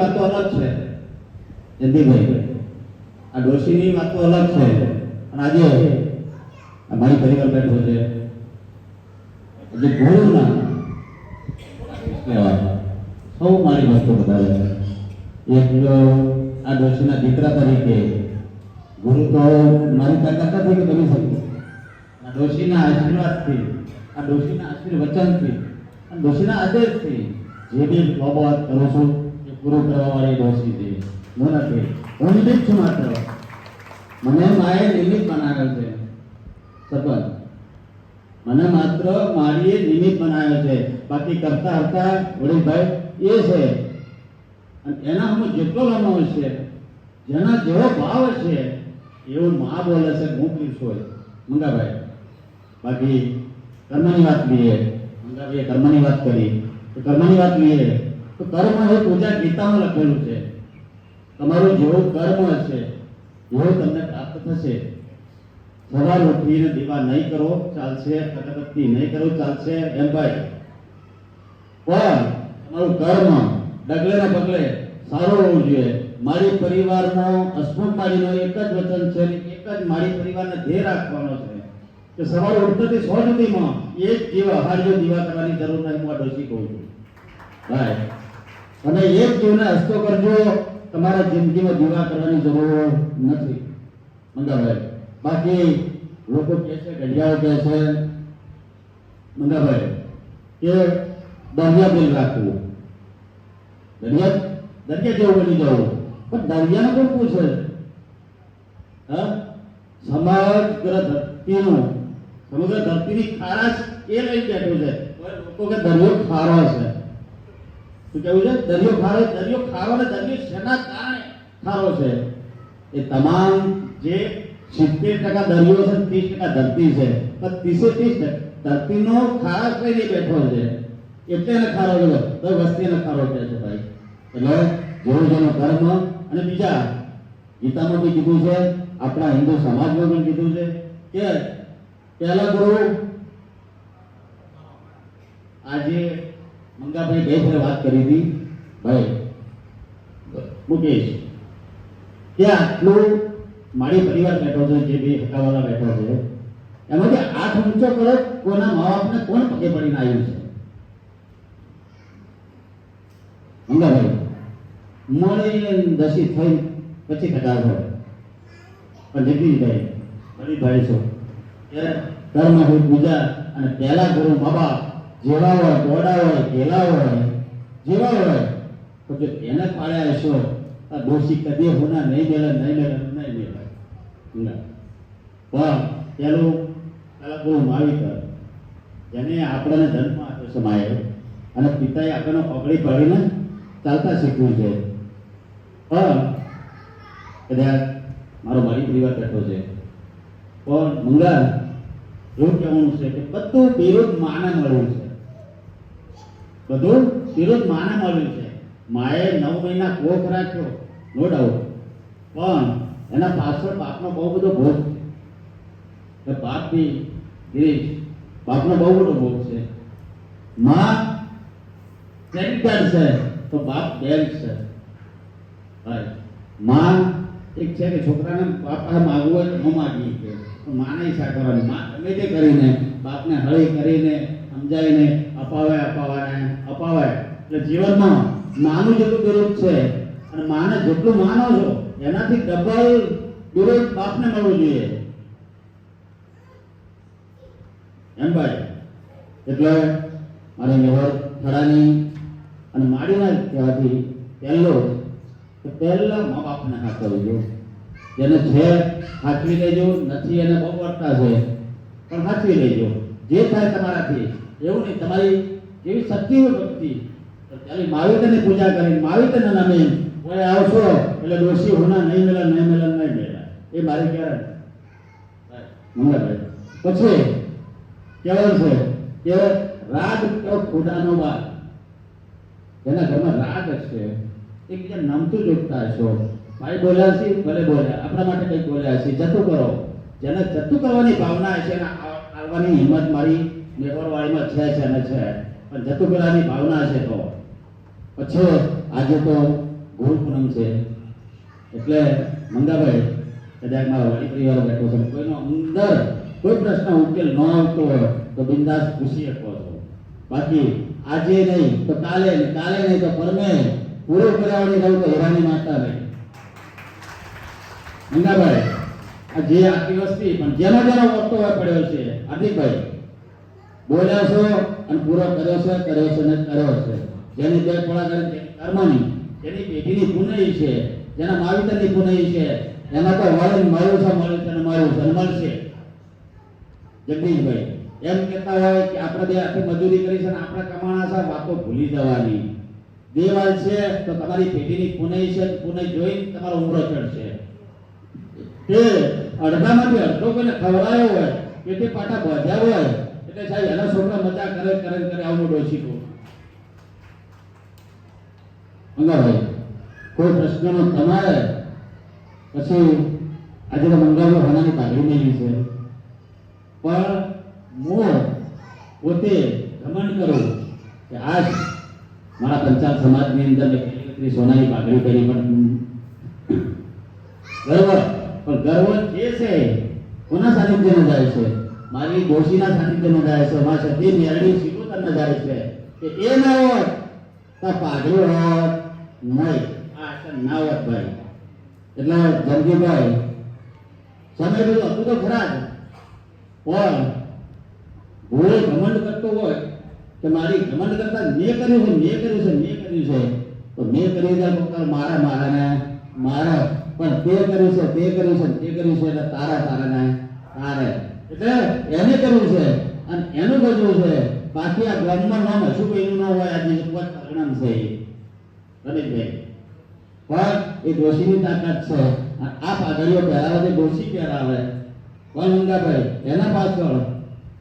વાતો અલગ છે જયંતિભાઈ, આ ડોશીની વાતો અલગ છે. અને આજે અમારી પરિવાર બેઠો છે એટલે ગુરુ ના સૌ મારી વસ્તુ બતાવે છે. એક આ ડોશીના દીકરા તરીકે ગુરુ તો મારી તાકાત નથી કે બની શકું. આ ડોશીના આશીર્વાદથી, આ ડોશીના આશીર્વચનથી, આ ડોશીના આદેશથી જે બી બાબત કરું છું એ પૂરું કરવા વાળી ડોશી છે. હું નથી, હું નિમિત્ત છું માત્ર. મને માએ નિમિત્ત બનાવ્યો છે સબંધ, મને માત્ર મારીએ નિમિત્ત બનાવ્યો છે. બાકી કરતા હતા વડીલભાઈ એ છે. અને એના હું જેટલો લાંબો છે, જેના જેવો ભાવ છે એવું મા બોલે છે હું પીશ હોય મંગાભાઈ. બાકી કર્મની વાત લઈએ, મંગાભાઈએ કર્મની વાત કરી તો કર્મની વાત લઈએ તો કર્મ એ પૂજા ગીતામાં લખેલું છે. તમારું જેવું કર્મ હશે એવું તમને પ્રાપ્ત થશે. સવાર ઉઠીને દીવા નહીં કરો ચાલશે, અગરબત્તી નહીં કરો ચાલશે એમ ભાઈ, પણ તમારું કર્મ ડગલે ને પગલે સારું હોવું જોઈએ. મારી પરિવારનો હસમુખ મારીનો એક જ વચન છે, એક જ મારી પરિવારને ધ્યેય રાખવાનો છે કે સવારે ઉઠતાથી 100 સુધીમાં એક જીવ હારજો દીવા કરવાની જરૂર નહીં. હું આ ડોશી કહું છું ભાઈ, અને એક જીવને હસતો કરજો, તમારા જિંદગીમાં દીવા કરવાની જરૂર નથી મંગાભાઈ. બાકી લોકો કહે છે, ઘડિયાળો કહે છે મંગાભાઈ કે દરિયા દિલ રાખવું, દરિયા જેવું બની જવું. પણ દરિયાને કોઈ પૂછે સમગ્ર ધરતીની ખારાશ એ લઈ બેઠો છે. લોકો કે દરિયો ખારો છે. શું કેવું છે? દરિયો ખારો. દરિયો ખારો ને દરિયો શેના કારણે ખારો છે? એ તમામ જે 70% દરિયો છે, 30% ધરતી છે, પણ 30% ધરતીનો ખારાશ લઈને બેઠો છે એટલે એને ખારો ગયો. તો વસ્તીને ખારો કહે છે ભાઈ. એટલે જેવું જેનું કર્મ. અને બીજા ગીતામાં બી કીધું છે, આપણા હિન્દુ સમાજમાં પણ કીધું છે કે પહેલા ગુરુ આજે મંગાભાઈ ગઈ ફેરે વાત કરી હતી ભાઈ મુકેશ કે આટલું મારી પરિવાર બેઠો છે, જે બી હકાવાળા બેઠો છે એમાંથી 8 ઊંચો કરો કોના મા બાપને કોણ પગે પડીને આવ્યું છે? મંગાભાઈ મળી દશી થઈ પછી ટકા હોય પણ જેટલી ભાઈ બડી ભાઈ છો ત્યારે કર્મ હોય પૂજા. અને પહેલા ગુરુ મા બાપ જેવા હોય, ગોડા હોય, ગેલા હોય, જેવા હોય તો જો એને પાડ્યા હશો આ દોષી કદી હોના નહીં મેળે. પણ પેલા ગુરુ માવિતર જેને આપણને જન્મ આપ્યો છે માએ, અને પિતાએ આપણને પકડી પાડીને ચાલતા શીખવું છે. પણ કદાચ મારો મારી પરિવાર બેઠો છે પણ મંગા એવું કહેવાનું છે કે બધું વિરોધ માને મળ્યું છે, બધું વિરોધ માને મળ્યું છે. માએ 9 મહિના કોખ રાખ્યો નો ડાઉટ, પણ એના પાછળ બાપનો બહુ બધો ભોગ છે. બાપ બી ગિરીશ બાપનો બહુ બધો ભોગ છે. માં સેન્ટર છે તો બાપ બેંક છે. માં એક છે કે છોકરાને બાપા માગવું હોય તો ન માગી કે માને ઈચ્છા કરવાની. માં ગમે તે કરીને બાપને હળી કરીને સમજાવીને અપાવે. એટલે જીવનમાં માનું જેટલું વિરોધ છે અને માને જેટલું માનો છો એનાથી ડબલ વિરોધ બાપને મળવું જોઈએ એમ ભાઈ. એટલે મારે વ્યવહાર થડાની અને માડીના કહેવાથી પહેલા મા બાપને હાચવજો. જેને છે હાચવી લેજો, નથી એને બહુ વર્તા છે પણ હાચવી લેજો. જે થાય તમારાથી એવું નહીં. તમારી જેવી શક્તિ હોય ભક્તિ તો ત્યારે માવિતરની પૂજા કરી માવિતરના નામે કોઈ આવશો એટલે દોષી હોના નહીં મેળા એ મારી ક્યારે મંગાભાઈ. પછી કહેવાનું છે કે રાગ તો ખુદાનો વાત. જેના ઘરમાં રાગ છે એકબીજા નમતું જોડતા હશો. ભાઈ બોલ્યા છે ભલે બોલ્યા, આપણા માટે કંઈક બોલ્યા છે, જતું કરો. જેને જતું કરવાની ભાવના છે એને આવવાની હિંમત મારી નેવરવાળીમાં છે અને છે, પણ જતું કરવાની ભાવના છે તો પછી આજે તો ગુરુ પૂનમ છે એટલે મંગાભાઈ કદાચ મારો વાડી પરિવાર બેઠો છે, કોઈનો અંદર કોઈ પ્રશ્ન ઉકેલ ન આવતો હોય તો બિંદાસ પૂછી શકો છો. બાકી આજે નહીં તો કાલે, કાલે નહીં તો પરમે પૂરો કરાવવાની રહું તો હીરાની માતા નહીં. મંગાભાઈ આ જે આખી વસ્તી પણ જેનો જેનો વખતો પડ્યો છે હાર્દિકભાઈ બોલ્યા છો અને પૂરો કર્યો છે ને કર્યો છે. જેની બે થોડા કર્મની, જેની પેઢીની પુનઈ છે, જેના માવિતરની પુનઈ છે, એમાં તો મળ્યું છે અને મળશે. જગદીશભાઈ એમ કહેતા હોય કે આપણે બે આખી મજૂરી કરી છે અને આપણે કમાણા છે, વાતો ભૂલી જવાની. દેવાલ છે તો તમારી પેઢીની પુનઈ છે, પુનઈ જોઈને તમારો ઉમરો ચડશે. તે અડધામાંથી અડધો કોઈને ખવડાયો હોય, પેટી પાટા બાંધ્યા હોય એટલે સાહેબ એના છોકરા મજા કરે આવું ડોસી કહું. મંગાભાઈ કોઈ પ્રશ્નનો તમારે પછી આજે તો મંગાભાઈ હોનાની પાઘડી મેલી છે, પણ હું પોતે ઘમંડ કરું કે આજ મારા પંચાલ સમાજની અંદર મેં સોનાની પાઘડી કરી, પણ ગર્વ જે છે કોના સાનિધ્યમાં જાય છે? મારી ડોશીના સાનિધ્યમાં જાય છે, મારા સતી મેરડી શિકોતરમાં જાય છે. કે એ ના હોત તો પાઘડી હોત નહીં, આ ના હોત ભાઈ. એટલે જંગીભાઈ સમય બધું હતું તો ખરા જ, પણ ભૂલે ઘમંડ કરતો હોય કે મારી ઘમંડ કરતા મેં કર્યું છે તો મેં કર્યું છે મારા પણ તે કર્યું છે એટલે તારે એટલે એને કર્યું છે અને એનું કર્યું છે. બાકી આ ગામમાં નામ હશું કોઈનું ન હોય, આજે પરિણામ છે રમેશભાઈ. પણ એ ડોશીની તાકાત છે. આ પાઘડીઓ પહેરાવે છે, ડોશી પહેરાવે પણ મંગાભાઈ એના પાછળ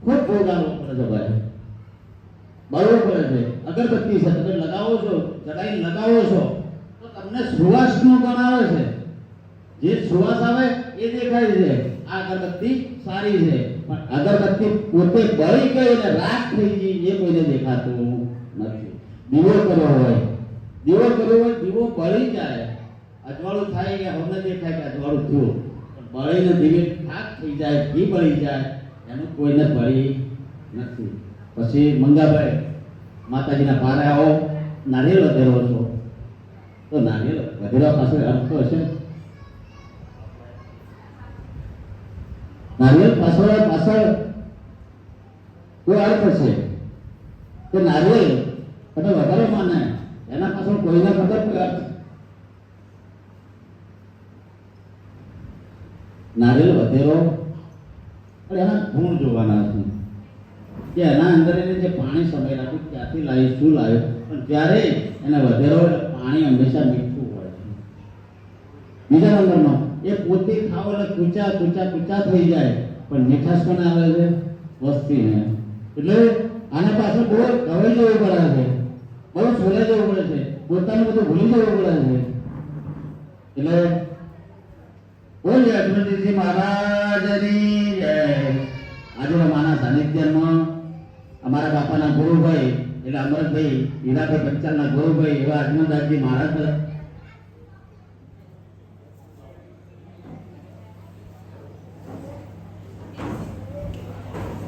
ખૂબ ભોગાડવો પડે છે ભાઈ, બળવો પડે છે. અગરબત્તી છે તમે લગાવો છો, જડાઈને લગાવો છો તો તમને સુવાસનો પણ આવે છે. જે સુવાસ આવે એ દેખાય છે, આ અગરબત્તી સારી છે. પણ અગરબત્તી પોતે બળી ગઈ અને રાખ થઈ ગઈ એ કોઈને દેખાતું નથી. દીવો કર્યો હોય દીવો બળી જાય, અજવાળું થાય કે અમને દેખાય કે અજવાળું થયું, પણ બળીને દીવે ખાક થઈ જાય, ઘી બળી જાય, એનું કોઈને બળી નથી. પછી મંગાભાઈ માતાજીના પારે આવો, નારિયેળ વધેરો છો તો નારિયેળ વધેરા પાસે અર્થ હશે. નારિયેળ પાછળ કોઈ અર્થ છે કે નારિયેળ એટલે વધારે માને એના પાછળ કોઈના ખબર કોઈ અર્થ. નારિયેળ વધેરો પણ એના ગુણ જોવાના છે કે એના અંદર એને જે પાણી સમય રાખ્યું ક્યાંથી લાવ્યું, શું લાવ્યું. પણ જ્યારે એને વધેરો પાણી હંમેશા મીઠું હોય છે. બીજા નંબરમાં એ પોતે ખાવ એટલે કૂચા થઈ જાય, પણ મીઠાશ પણ આવે છે વસ્તીને. એટલે આના પાછળ બહુ ગવાઈ જવું પડે છે, બહુ છોલાઈ જવું પડે છે, પોતાનું બધું ભૂલી જવું પડે છે. એટલે બોલ અજમેરજી મહારાજની જય. આજે માના સાનિધ્યમાં અમારા બાપાના ગુરુભાઈ એટલે અમરભાઈ હીરાભાઈ પંચાલના ગુરુભાઈ એવા અજમેરજી મહારાજ